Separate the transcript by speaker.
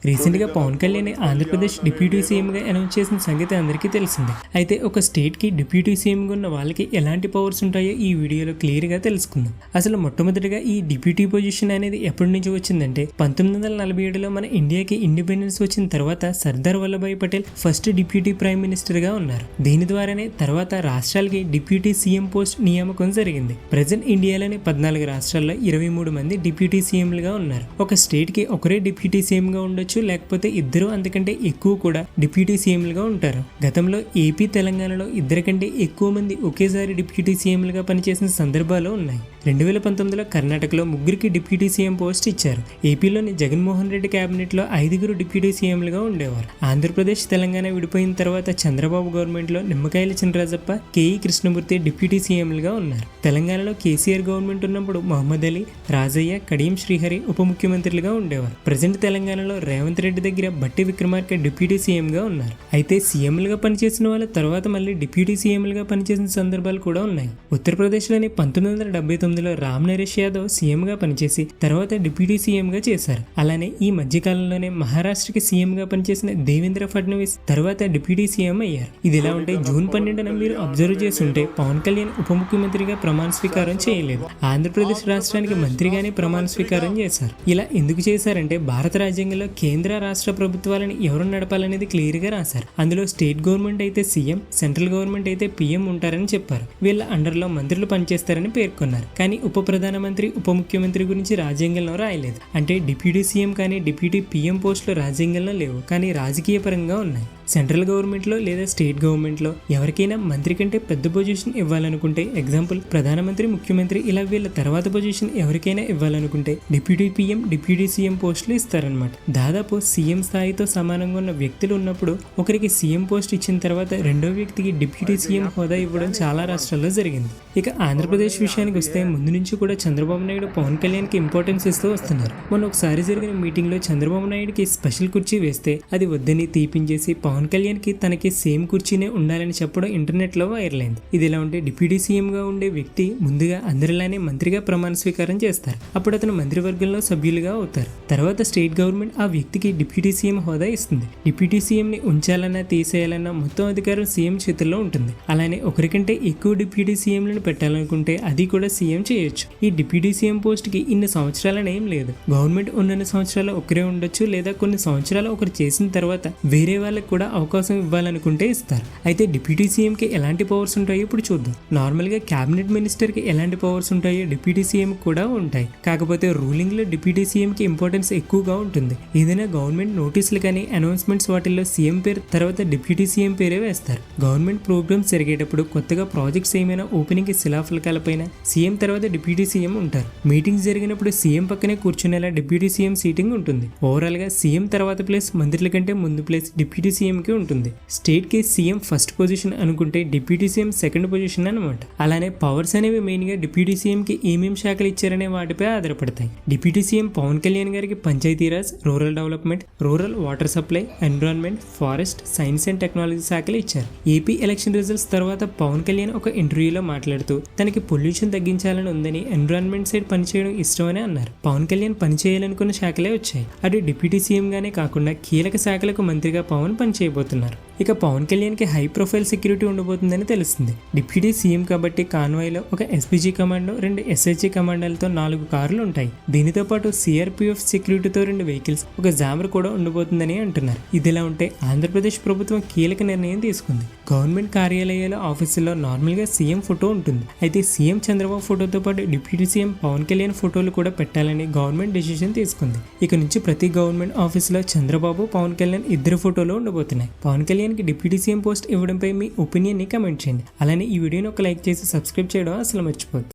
Speaker 1: Recent గా Pawan Kalyan Andhra Pradesh deputy CM గా announce చేసిన సంగతి అందరికీ తెలిసిందే. అయితే ఒక స్టేట్ కి డిప్యూటీ సీఎం గా ఉన్న వాళ్ళకి ఎలాంటి పవర్స్ ఉంటాయో ఈ వీడియోలో క్లియర్ గా తెలుసుకుందాం. అసలు మొట్టమొదటిగా ఈ డిప్యూటీ పొజిషన్ అనేది ఎప్పటి నుంచి వచ్చిందంటే 1947లో మన ఇండియాకి ఇండిపెండెన్స్ వచ్చిన తర్వాత Sardar Vallabhbhai Patel first deputy prime minister గా ఉన్నారు. దీని ద్వారానే తర్వాత రాష్ట్రాలకి డిప్యూటీ సీఎం పోస్ట్ నియామకం జరిగింది. ప్రెజెంట్ ఇండియాలోని 14 రాష్ట్రాల్లో 23 మంది డిప్యూటీ సీఎంలుగా ఉన్నారు. ఒక స్టేట్ కి ఒకరే డిప్యూటీ సీఎం గా ఉండొచ్చు, లేకపోతే ఇద్దరు అంతకంటే ఎక్కువ కూడా డిప్యూటీ సీఎంలుగా ఉంటారు. గతంలో ఏపీ తెలంగాణలో ఇద్దరి కంటే ఎక్కువ మంది ఒకేసారి డిప్యూటీ సీఎంలుగా పనిచేసిన సందర్భాలు ఉన్నాయి. 2019లో కర్ణాటకలో 3 డిప్యూటీ సీఎం పోస్ట్ ఇచ్చారు. ఏపీలోని జగన్మోహన్ రెడ్డి కేబినెట్ లో 5 డిప్యూటీ సీఎంలుగా ఉండేవారు. ఆంధ్రప్రదేశ్ తెలంగాణ విడిపోయిన తర్వాత చంద్రబాబు గవర్నమెంట్ లో నిమ్మకాయల చినరాజప్ప, కేఈ కృష్ణమూర్తి డిప్యూటీ సీఎంలుగా ఉన్నారు. తెలంగాణలో కేసీఆర్ గవర్నమెంట్ ఉన్నప్పుడు మహమ్మద్ అలీ, రాజయ్య, కడియం శ్రీహరి ఉప ముఖ్యమంత్రులుగా ఉండేవారు. ప్రజెంట్ తెలంగాణలో రేవంత్ రెడ్డి దగ్గర బట్టి విక్రమార్క డిప్యూటీ సీఎం గా ఉన్నారు. అయితే సీఎంలుగా పనిచేసిన వాళ్ళ తర్వాత మళ్ళీ డిప్యూటీ సీఎంలుగా పనిచేసిన సందర్భాలు కూడా ఉన్నాయి. ఉత్తరప్రదేశ్ లోని 1979లో రామ్ నరేష్ యాదవ్ సీఎం గా పనిచేసి తర్వాత డిప్యూటీ సీఎం గా చేశారు. అలానే ఈ మధ్యకాలంలోనే మహారాష్ట్రకి సీఎం గా పనిచేసిన దేవేంద్ర ఫడ్నవీస్ తర్వాత డిప్యూటీ సీఎం అయ్యారు. ఇది ఇలా ఉంటే జూన్ 12న మీరు అబ్జర్వ్ చేస్తుంటే పవన్ కళ్యాణ్ ఉప ముఖ్యమంత్రిగా ప్రమాణ స్వీకారం చేయలేదు. ఆంధ్రప్రదేశ్ రాష్ట్రానికి మంత్రిగానే ప్రమాణ స్వీకారం చేశారు. ఇలా ఎందుకు చేశారంటే భారత రాజ్యాంగంలో కేంద్ర రాష్ట్ర ప్రభుత్వాలను ఎవరు నడపాలనేది క్లియర్ గా రాశారు. అందులో స్టేట్ గవర్నమెంట్ అయితే సీఎం, సెంట్రల్ గవర్నమెంట్ అయితే పీఎం ఉంటారని చెప్పారు. వీళ్ళ అండర్లో మంత్రులు పనిచేస్తారని పేర్కొన్నారు. కానీ ఉప ప్రధానమంత్రి, ఉప ముఖ్యమంత్రి గురించి రాజ్యాంగంలో రాయలేదు. అంటే డిప్యూటీ సీఎం కానీ డిప్యూటీ పీఎం పోస్టులు రాజ్యాంగంలో లేవు, కానీ రాజకీయ పరంగా ఉన్నాయి. సెంట్రల్ గవర్నమెంట్లో లేదా స్టేట్ గవర్నమెంట్లో ఎవరికైనా మంత్రి కంటే పెద్ద పొజిషన్ ఇవ్వాలనుకుంటే, ఎగ్జాంపుల్ ప్రధానమంత్రి, ముఖ్యమంత్రి, ఇలా వీళ్ళ తర్వాత పొజిషన్ ఎవరికైనా ఇవ్వాలనుకుంటే డిప్యూటీ పీఎం, డిప్యూటీ సీఎం పోస్టులు ఇస్తారనమాట. దాదాపు సీఎం స్థాయితో సమానంగా ఉన్న వ్యక్తులు ఉన్నప్పుడు ఒకరికి సీఎం పోస్ట్ ఇచ్చిన తర్వాత రెండో వ్యక్తికి డిప్యూటీ సీఎం హోదా ఇవ్వడం చాలా రాష్ట్రాల్లో జరిగింది. ఇక ఆంధ్రప్రదేశ్ విషయానికి వస్తే ముందు నుంచి కూడా చంద్రబాబు నాయుడు పవన్ కళ్యాణ్కి ఇంపార్టెన్స్ ఇస్తూ వస్తున్నారు. మొన్న ఒకసారి జరిగిన మీటింగ్ లో చంద్రబాబు నాయుడుకి స్పెషల్ కుర్చీ వేస్తే అది వద్దని తీపించేసి పవన్ కళ్యాణ్ కి తనకి సేమ్ కుర్చీనే ఉండాలని చెప్పడం ఇంటర్నెట్ లో వైరల్ అయింది. ఇది ఇలా ఉంటే డిప్యూటీ సీఎం గా ఉండే వ్యక్తి ముందుగా అందరిలానే మంత్రిగా ప్రమాణ స్వీకారం చేస్తారు. అప్పుడు అతను మంత్రివర్గంలో సభ్యులుగా అవుతారు. తర్వాత స్టేట్ గవర్నమెంట్ ఆ వ్యక్తికి డిప్యూటీ సీఎం హోదా ఇస్తుంది. డిప్యూటీ సీఎం ని ఉంచాలన్నా తీసేయాలన్నా మొత్తం అధికారం సీఎం చేతుల్లో ఉంటుంది. అలానే ఒకరికంటే ఎక్కువ డిప్యూటీ సీఎంలను పెట్టాలనుకుంటే అది కూడా సీఎం చేయొచ్చు. ఈ డిప్యూటీ సీఎం పోస్ట్ కి ఇన్ని సంవత్సరాలని ఏం లేదు. గవర్నమెంట్ ఉన్న సంవత్సరాలు ఒకరే ఉండొచ్చు, లేదా కొన్ని సంవత్సరాలు ఒకరు చేసిన తర్వాత వేరే వాళ్ళకి కూడా అవకాశం ఇవ్వాలనుకుంటే ఇస్తారు. అయితే డిప్యూటీ సీఎం కి ఎలాంటి పవర్స్ ఉంటాయో ఇప్పుడు చూద్దాం. నార్మల్ గా క్యాబినెట్ మినిస్టర్ కి ఎలాంటి పవర్స్ ఉంటాయో డిప్యూటీ సీఎం కూడా ఉంటాయి. కాకపోతే రూలింగ్ లో డిప్యూటీ సీఎం కి ఇంపార్టెన్స్ ఎక్కువగా ఉంటుంది. ఏదైనా గవర్నమెంట్ నోటీసులు కానీ అనౌన్స్మెంట్స్ వాటిల్లో సీఎం పేరు తర్వాత డిప్యూటీ సీఎం పేరే వేస్తారు. గవర్నమెంట్ ప్రోగ్రామ్స్ జరిగేటప్పుడు కొత్తగా ప్రాజెక్ట్స్ ఏమైనా ఓపెనింగ్ కి శిలాఫలకాలపైన సీఎం తర్వాత డిప్యూటీ సీఎం ఉంటారు. మీటింగ్స్ జరిగినప్పుడు సీఎం పక్కనే కూర్చునేలా డిప్యూటీ సీఎం సీటింగ్ ఉంటుంది. ఓవరాల్ గా సీఎం తర్వాత ప్లేస్ మంత్రుల కంటే ముందు ప్లేస్ డిప్యూటీ సీఎం కి ఉంటుంది. స్టేట్ కి సీఎం ఫస్ట్ పొజిషన్ అనుకుంటే డిప్యూటీ సీఎం సెకండ్ పొజిషన్ అనమాట. అలానే పవర్స్ అనేవి మెయిన్ గా డిప్యూటీ సీఎం కి ఏమేం శాఖలు ఇచ్చారనే వాటిపై ఆధారపడతాయి. డిప్యూటీ సీఎం పవన్ కళ్యాణ్ గారికి Panchayati Raj, rural development, rural water supply, environment, forest, science and technology శాఖలు ఇచ్చారు. ఏపీ ఎలక్షన్ రిజల్ట్స్ తర్వాత పవన్ కళ్యాణ్ ఒక ఇంటర్వ్యూలో మాట్లాడుతూ తనకి పొల్యూషన్ తగ్గించాలని ఉందని, ఎన్విరాన్మెంట్ సైడ్ పనిచేయడం ఇష్టమని అన్నారు. పవన్ కళ్యాణ్ పనిచేయాలనుకున్న శాఖలే వచ్చాయి. అటు డిప్యూటీ సీఎం గానే కాకుండా కీలక శాఖలకు మంత్రిగా పవన్ పనిచేయబోతున్నారు. ఇక పవన్ కళ్యాణ్ కి హై ప్రొఫైల్ సెక్యూరిటీ ఉండబోతుందని తెలుస్తుంది. డిప్యూటీ సీఎం కాబట్టి కాన్వాయ్లో ఒక ఎస్పీజీ కమాండో, 2 ఎస్హెచ్జీ కమాండోలతో 4 కార్లు ఉంటాయి. దీనితో పాటు సిఆర్పీఎఫ్ సెక్యూరిటీతో 2 వెహికల్స్, ఒక జామర్ కూడా ఉండబోతుందని అంటున్నారు. ఇదిలా ఉంటే ఆంధ్రప్రదేశ్ ప్రభుత్వం కీలక నిర్ణయం తీసుకుంది. గవర్నమెంట్ కార్యాలయాల ఆఫీసుల్లో నార్మల్ గా సీఎం ఫోటో ఉంటుంది. అయితే సీఎం చంద్రబాబు ఫోటోతో పాటు డిప్యూటీ సీఎం పవన్ కళ్యాణ్ ఫోటోలు కూడా పెట్టాలని గవర్నమెంట్ డెసిషన్ తీసుకుంది. ఇక నుంచి ప్రతి గవర్నమెంట్ ఆఫీసులో చంద్రబాబు, పవన్ కళ్యాణ్ ఇద్దరు ఫోటోలు ఉండబోతున్నాయి. పవన్ కళ్యాణ్ కి డిప్యూటీ సీఎం పోస్ట్ ఇవ్వడంపై మీ ఒపీనియన్ ని కమెంట్ చేయండి. అలానే ఈ వీడియోని ఒక లైక్ చేసి సబ్స్క్రైబ్ చేయడం అసలు మర్చిపోద్దు.